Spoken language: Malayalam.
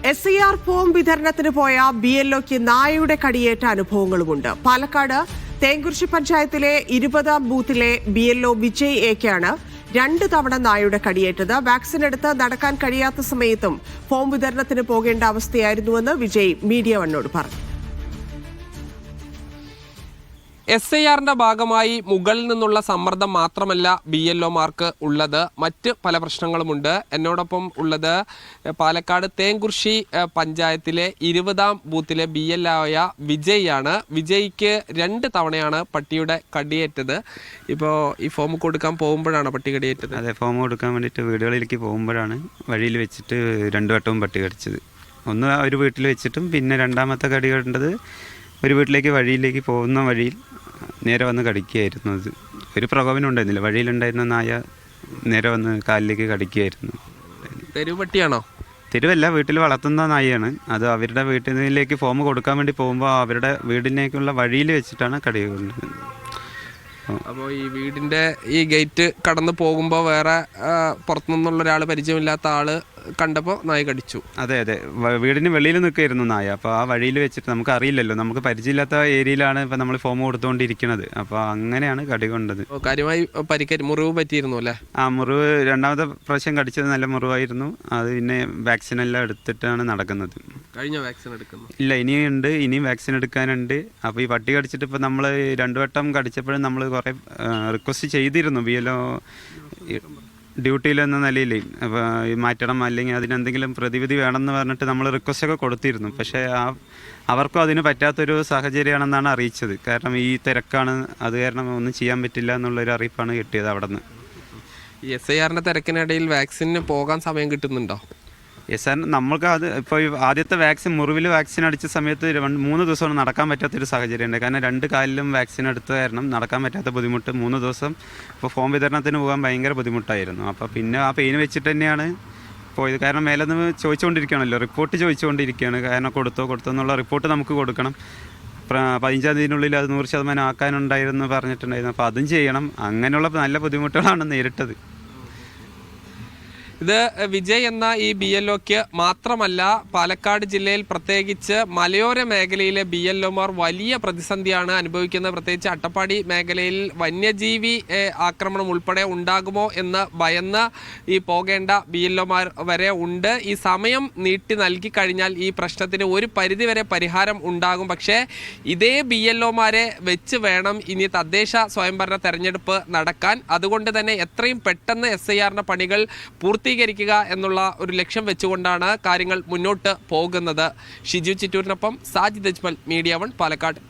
SIR ഫോം വിതരണത്തിന് പോയ BLOയ്ക്ക് നായയുടെ കടിയേറ്റ അനുഭവങ്ങളുമുണ്ട്. പാലക്കാട് തേങ്കുറിശ്ശി പഞ്ചായത്തിലെ 20ാം ബൂത്തിലെ BLO വിജയ് എക്കാണ് 2 തവണ നായയുടെ കടിയേറ്റത്. വാക്സിൻ എടുത്ത് നടക്കാൻ കഴിയാത്ത സമയത്തും ഫോം വിതരണത്തിന് പോകേണ്ട അവസ്ഥയായിരുന്നുവെന്ന് വിജയ് മീഡിയ വണ്ണോട് പറഞ്ഞു. SIRന്റെ ഭാഗമായി മുകളിൽ നിന്നുള്ള സമ്മർദ്ദം മാത്രമല്ല BLOമാർക്ക് ഉള്ളത്, മറ്റ് പല പ്രശ്നങ്ങളുമുണ്ട്. എന്നോടൊപ്പം ഉള്ളത് പാലക്കാട് തേങ്കുറിശ്ശി പഞ്ചായത്തിലെ 20ാം ബൂത്തിലെ BLOയായ വിജയ് ആണ്. വിജയ്ക്ക് 2 തവണയാണ് പട്ടിയുടെ കടിയേറ്റത്. ഇപ്പോൾ ഈ ഫോം കൊടുക്കാൻ പോകുമ്പോഴാണ് പട്ടി കടിയേറ്റത്? അതെ, ഫോം കൊടുക്കാൻ വേണ്ടിയിട്ട് വീടുകളിലേക്ക് പോകുമ്പോഴാണ് വഴിയിൽ വെച്ചിട്ട് 2 വട്ടവും പട്ടി കടിച്ചത്. ഒന്ന് ഒരു വീട്ടിൽ വെച്ചിട്ടും പിന്നെ രണ്ടാമത്തെ കടി കണ്ടത് ഒരു വീട്ടിലേക്ക് വഴിയിലേക്ക് പോകുന്ന വഴിയിൽ നേരെ വന്ന് കടിക്കുകയായിരുന്നു. അത് ഒരു പ്രകോപനം ഉണ്ടായിരുന്നില്ല. വഴിയിലുണ്ടായിരുന്ന നായ നേരെ വന്ന് കാലിലേക്ക് കടിക്കുകയായിരുന്നു. തെരുവ് പട്ടിയാണോ? തെരുവല്ല, വീട്ടിൽ വളർത്തുന്ന നായയാണ്. അത് അവരുടെ വീട്ടിലേക്ക് ഫോം കൊടുക്കാൻ വേണ്ടി പോകുമ്പോൾ അവരുടെ വീടിനേക്കുള്ള വഴിയിൽ വെച്ചിട്ടാണ് കടി കൊണ്ടത്. അപ്പോൾ ഈ വീടിൻ്റെ ഈ ഗേറ്റ് കടന്ന് പോകുമ്പോൾ വേറെ പുറത്തുനിന്നുള്ള ഒരാൾ, പരിചയമില്ലാത്ത ആള് കണ്ടപ്പോൾ നായ കടിച്ചു. അതെ, വീടിന് വെളിയിൽ നിൽക്കുകയായിരുന്നു നായ. അപ്പോൾ ആ വഴിയിൽ വെച്ചിട്ട് നമുക്ക് അറിയില്ലല്ലോ, നമുക്ക് പരിചയമില്ലാത്ത ഏരിയയിലാണ് ഇപ്പോൾ നമ്മൾ ഫോം കൊടുത്തുകൊണ്ടിരിക്കുന്നത്. അപ്പോൾ അങ്ങനെയാണ് കടി കൊണ്ടത്. കാര്യമായി മുറിവ് പറ്റിയിരുന്നു അല്ലേ? ആ, മുറിവ് രണ്ടാമത്തെ പ്രാവശ്യം കടിച്ചത് നല്ല മുറിവായിരുന്നു. അത് പിന്നെ വാക്സിൻ എല്ലാം എടുത്തിട്ടാണ് നടക്കുന്നത്. കഴിഞ്ഞ വാക്സിൻ എടുക്കുന്നു? ഇല്ല, ഇനിയും വാക്സിൻ എടുക്കാനുണ്ട്. അപ്പോൾ ഈ പട്ടി കടിച്ചിട്ട് ഇപ്പോൾ നമ്മൾ 2 വട്ടം കടിച്ചപ്പോഴും നമ്മൾ കുറേ റിക്വസ്റ്റ് ചെയ്തിരുന്നു BLO ഡ്യൂട്ടിയിലെന്ന നിലയിൽ മാറ്റണം, അല്ലെങ്കിൽ അതിനെന്തെങ്കിലും പ്രതിവിധി വേണമെന്ന് പറഞ്ഞിട്ട് നമ്മൾ റിക്വസ്റ്റൊക്കെ കൊടുത്തിരുന്നു. പക്ഷേ അവർക്കും അതിന് പറ്റാത്തൊരു സാഹചര്യമാണെന്നാണ് അറിയിച്ചത്. കാരണം ഈ തിരക്കാണ്, അത് കാരണം ഒന്നും ചെയ്യാൻ പറ്റില്ല എന്നുള്ളൊരു അറിയിപ്പാണ് കിട്ടിയത് അവിടെ നിന്ന്. ഈ SIRന്റെ തിരക്കിനിടയിൽ വാക്സിന് പോകാൻ സമയം കിട്ടുന്നുണ്ടോ? നമ്മൾക്ക് അത് ഇപ്പോൾ ആദ്യത്തെ മുറിവിൽ വാക്സിൻ അടിച്ച സമയത്ത് 3 ദിവസമാണ് നടക്കാൻ പറ്റാത്തൊരു സാഹചര്യമുണ്ട്. കാരണം 2 കാലിലും വാക്സിൻ എടുത്ത കാരണം നടക്കാൻ പറ്റാത്ത ബുദ്ധിമുട്ട്. 3 ദിവസം ഇപ്പോൾ ഫോം വിതരണത്തിന് പോകാൻ ഭയങ്കര ബുദ്ധിമുട്ടായിരുന്നു. അപ്പോൾ പിന്നെ ആ പെയിൻ വെച്ചിട്ട് തന്നെയാണ് പോയത്. കാരണം മേലെ നിന്ന് ചോദിച്ചുകൊണ്ടിരിക്കുകയാണല്ലോ, റിപ്പോർട്ട് ചോദിച്ചുകൊണ്ടിരിക്കുകയാണ്. കാരണം കൊടുത്തോ എന്നുള്ള റിപ്പോർട്ട് നമുക്ക് കൊടുക്കണം. 15-ാം തീയതിനുള്ളിൽ അത് 100% ആക്കാനുണ്ടായിരുന്നു പറഞ്ഞിട്ടുണ്ടായിരുന്നു. അപ്പോൾ അതും ചെയ്യണം. അങ്ങനെയുള്ള നല്ല ബുദ്ധിമുട്ടുകളാണ് നേരിട്ടത്. ഇത് വിജയ് എന്ന ഈ BLOയ്ക്ക് മാത്രമല്ല, പാലക്കാട് ജില്ലയിൽ പ്രത്യേകിച്ച് മലയോര മേഖലയിലെ BLOമാർ വലിയ പ്രതിസന്ധിയാണ് അനുഭവിക്കുന്നത്. പ്രത്യേകിച്ച് അട്ടപ്പാടി മേഖലയിൽ വന്യജീവി ആക്രമണം ഉൾപ്പെടെ ഉണ്ടാകുമോ എന്ന് ഭയന്ന് ഈ പോകേണ്ട BLOമാർ വരെ ഉണ്ട്. ഈ സമയം നീട്ടി നൽകി കഴിഞ്ഞാൽ ഈ പ്രശ്നത്തിന് ഒരു പരിധിവരെ പരിഹാരം ഉണ്ടാകും. പക്ഷേ ഇതേ BLOമാരെ വെച്ച് വേണം ഇനി തദ്ദേശ സ്വയംഭരണ തെരഞ്ഞെടുപ്പ് നടക്കാൻ. അതുകൊണ്ട് തന്നെ എത്രയും പെട്ടെന്ന് SIRന്റെ പണികൾ പൂർത്തീകരിക്കുക എന്നുള്ള ഒരു ലക്ഷ്യം വെച്ചുകൊണ്ടാണ് കാര്യങ്ങൾ മുന്നോട്ട് പോകുന്നത്. ഷിജു ചിറ്റൂരിനൊപ്പം സാജിദ് അജ്മൽ, മീഡിയ 1, പാലക്കാട്.